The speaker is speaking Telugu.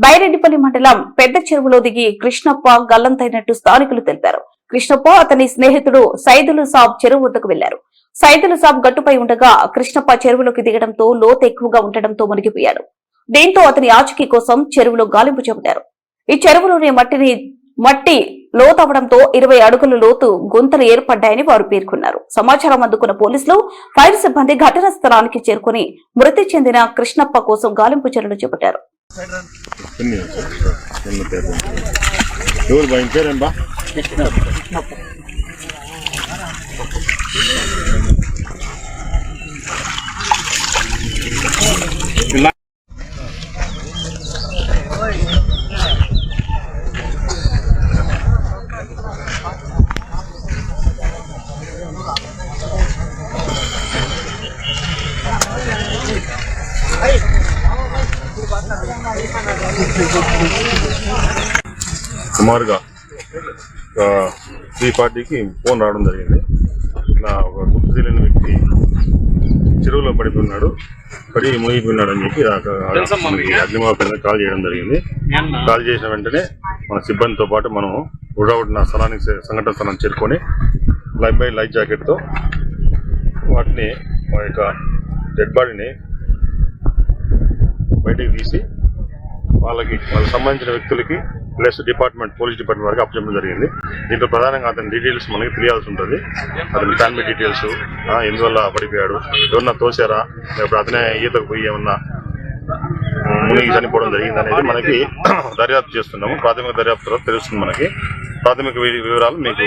బైరెడ్డిపల్లి మండలం పెద్ద చెరువులో దిగి కృష్ణప్ప గల్లంతైనట్టు స్థానికులు తెలిపారు. కృష్ణప్ప అతని స్నేహితుడు సైదులు సాబ్ చెరువు వద్దకు వెళ్లారు. సైదులు సాబ్ గట్టుపై ఉండగా కృష్ణప్ప చెరువులోకి దిగడంతో లోతు ఎక్కువగా ఉండటంతో మునిగిపోయాడు. దీంతో అతని ఆచూకీ కోసం చెరువులో గాలింపు చెబుతారు. ఈ చెరువులోని మట్టి లోతవడంతో 20 అడుగుల లోతు గుంతలు ఏర్పడ్డాయని వారు పేర్కొన్నారు. సమాచారం అందుకున్న పోలీసులు, ఫైర్ సిబ్బంది ఘటనా స్థలానికి చేరుకుని మృతి చెందిన కృష్ణప్ప కోసం గాలింపు చర్యలు చేపట్టారు. సుమారుగా 3:40కి ఫోన్ రావడం జరిగింది. నా ఒక గుర్తు తెలియని వ్యక్తి చెరువులో పడిపోయినాడు, మునిగిపోయినాడు అని చెప్పి అగ్నిమాపక కాల్ చేయడం జరిగింది. కాల్ చేసిన వెంటనే మన సిబ్బందితో పాటు మనం ఉడగొట్టిన సంఘటన స్థలాన్ని చేరుకొని లైఫ్ జాకెట్తో వాటిని మా యొక్క డెడ్ బాడీని బయటికి తీసి వాళ్ళకి సంబంధించిన వ్యక్తులకి ప్లస్ పోలీస్ డిపార్ట్మెంట్ వరకు అప్పచెప్పడం జరిగింది. దీంట్లో ప్రధానంగా అతని డీటెయిల్స్ మనకి తెలియాల్సి ఉంటుంది. అతని ఫ్యామిలీ డీటెయిల్స్, ఎందువల్ల పడిపోయాడు, ఎవరన్నా తోసారా, లేకపోతే అతనే ఈతకు పోయి ఏమన్నా మునిగి చనిపోవడం జరిగింది అనేది మనకి దర్యాప్తు చేస్తున్నాము. ప్రాథమిక దర్యాప్తు తెలుస్తుంది. మనకి ప్రాథమిక వివరాలు మీకు